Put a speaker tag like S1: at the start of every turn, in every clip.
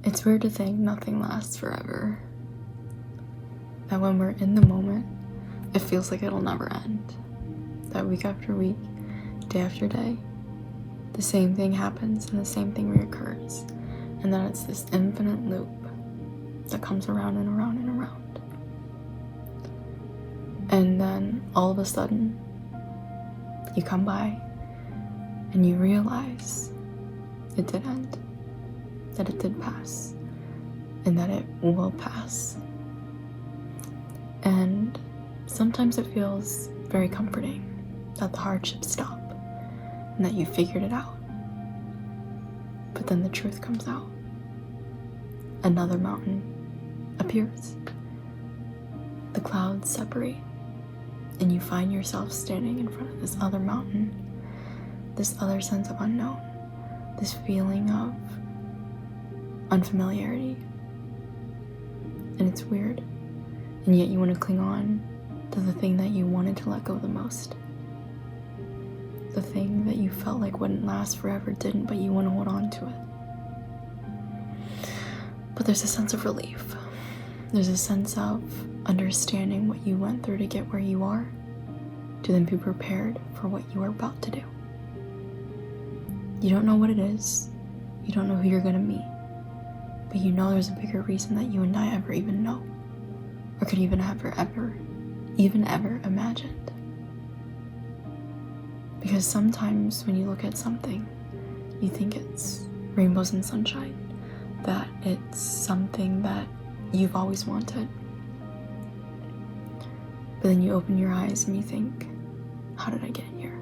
S1: It's weird to think nothing lasts forever. That when we're in the moment, it feels like it'll never end. That week after week, day after day, the same thing happens and the same thing reoccurs. And then it's this infinite loop that comes around and around and around. And then all of a sudden, you come by and you realize it did end, that it did pass, and that it will pass. And sometimes it feels very comforting that the hardships stop and that you figured it out. But then the truth comes out. Another mountain appears. The clouds separate, and you find yourself standing in front of this other mountain, this other sense of unknown, this feeling of unfamiliarity. And it's weird, and yet you want to cling on to the thing that you wanted to let go the most. The thing that you felt like wouldn't last forever didn't, but you want to hold on to it. But there's a sense of relief. There's a sense of understanding what you went through to get where you are, to then be prepared for what you are about to do. You don't know what it is. You don't know who you're going to meet. But you know there's a bigger reason that you and I ever even know, or could even ever imagined. Because sometimes when you look at something, you think it's rainbows and sunshine, that it's something that you've always wanted. But then you open your eyes and you think, how did I get here?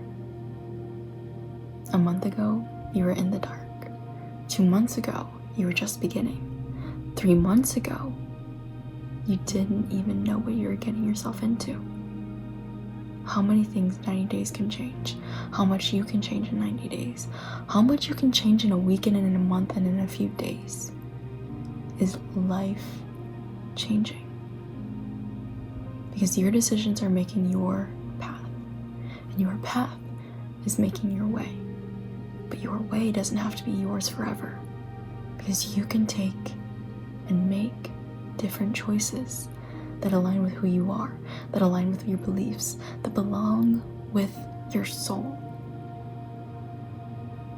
S1: A month ago, you were in the dark. 2 months ago, you were just beginning. 3 months ago, you didn't even know what you were getting yourself into. How many things 90 days can change? How much you can change in 90 days? How much you can change in a week and in a month and in a few days is life changing. Because your decisions are making your path, and your path is making your way. But your way doesn't have to be yours forever, because you can take and make different choices that align with who you are, that align with your beliefs, that belong with your soul,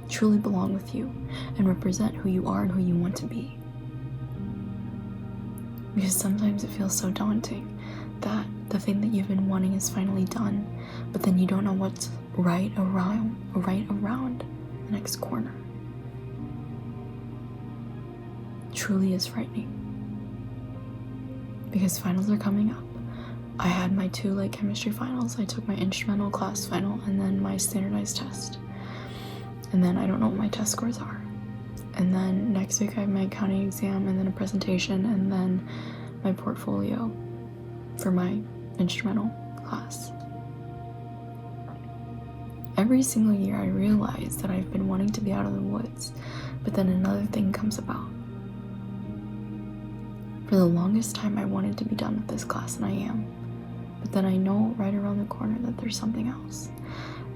S1: truly belong with you and represent who you are and who you want to be. Because sometimes it feels so daunting that the thing that you've been wanting is finally done, but then you don't know what's right around the next corner. Truly is frightening. Because finals are coming up. I had my 2 light chemistry finals. I took my instrumental class final and then my standardized test. And then I don't know what my test scores are. And then next week I have my accounting exam and then a presentation and then my portfolio for my instrumental class. Every single year I realize that I've been wanting to be out of the woods, but then another thing comes about. For the longest time I wanted to be done with this class, and I am. But then I know right around the corner that there's something else.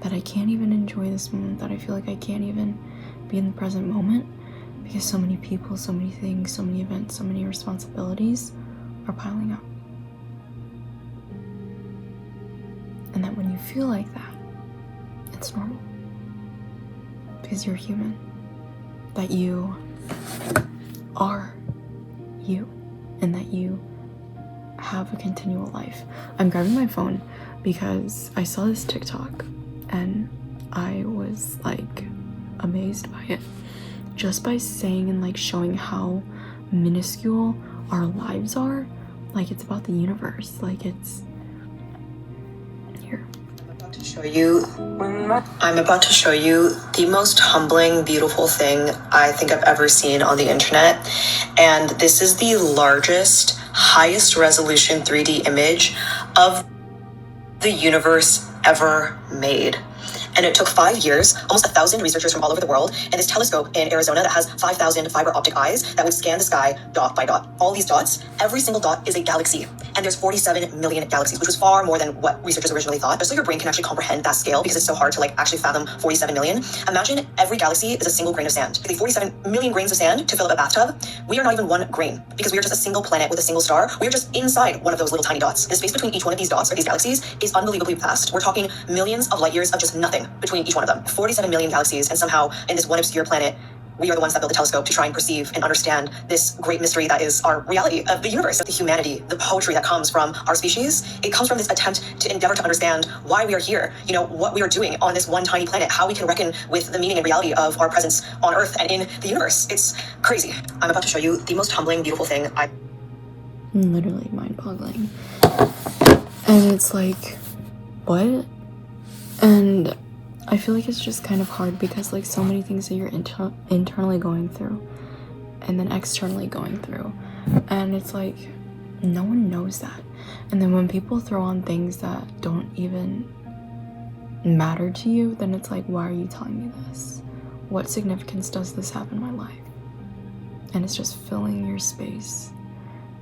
S1: That I can't even enjoy this moment, that I feel like I can't even be in the present moment because so many people, so many things, so many events, so many responsibilities are piling up. And that when you feel like that, it's normal. Because you're human. That you are you. And that you have a continual life. I'm grabbing my phone because I saw this TikTok and I was like amazed by it. Just by saying and like showing how minuscule our lives are. Like it's about the universe. Like it's here.
S2: I'm about to show you the most humbling, beautiful thing I think I've ever seen on the internet. And this is the largest, highest resolution 3D image of the universe ever made. And it took 5 years, almost 1,000 researchers from all over the world, and this telescope in Arizona that has 5,000 fiber optic eyes that would scan the sky dot by dot. All these dots, every single dot is a galaxy. And there's 47 million galaxies, which was far more than what researchers originally thought. Just so your brain can actually comprehend that scale, because it's so hard to like actually fathom 47 million. Imagine every galaxy is a single grain of sand. The 47 million grains of sand to fill up a bathtub. We are not even one grain, because we are just a single planet with a single star. We are just inside one of those little tiny dots. The space between each one of these dots, or these galaxies, is unbelievably vast. We're talking millions of light years of just nothing between each one of them. 47 million galaxies, and somehow in this one obscure planet, we are the ones that build the telescope to try and perceive and understand this great mystery that is our reality of the universe. The humanity, the poetry that comes from our species, it comes from this attempt to endeavor to understand why we are here, what we are doing on this one tiny planet, how we can reckon with the meaning and reality of our presence on Earth and in the universe. It's crazy. I'm about to show you the most humbling, beautiful thing
S1: Literally mind-boggling. And it's like, what? And I feel like it's just kind of hard because like so many things that you're internally going through and then externally going through, and it's like no one knows that. And then when people throw on things that don't even matter to you, then it's like, why are you telling me this? What significance does this have in my life? And it's just filling your space,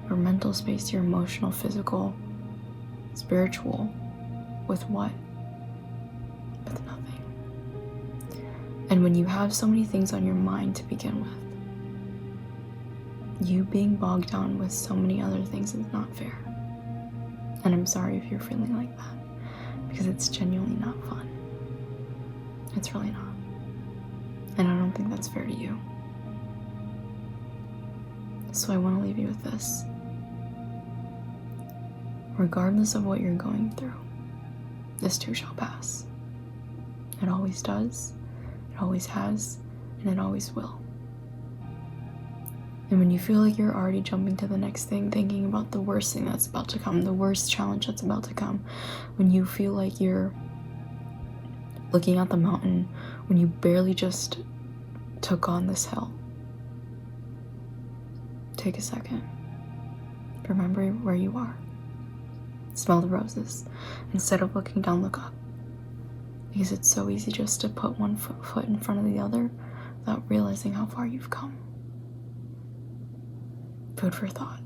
S1: your mental space, your emotional, physical, spiritual, with what? With nothing. And when you have so many things on your mind to begin with, you being bogged down with so many other things is not fair. And I'm sorry if you're feeling like that, because it's genuinely not fun. It's really not. And I don't think that's fair to you. So I want to leave you with this. Regardless of what you're going through, this too shall pass. It always does, it always has, and it always will. And when you feel like you're already jumping to the next thing, thinking about the worst thing that's about to come, the worst challenge that's about to come, when you feel like you're looking at the mountain, when you barely just took on this hill, take a second. Remember where you are. Smell the roses. Instead of looking down, look up. Because it's so easy just to put one foot in front of the other without realizing how far you've come. Food for thought.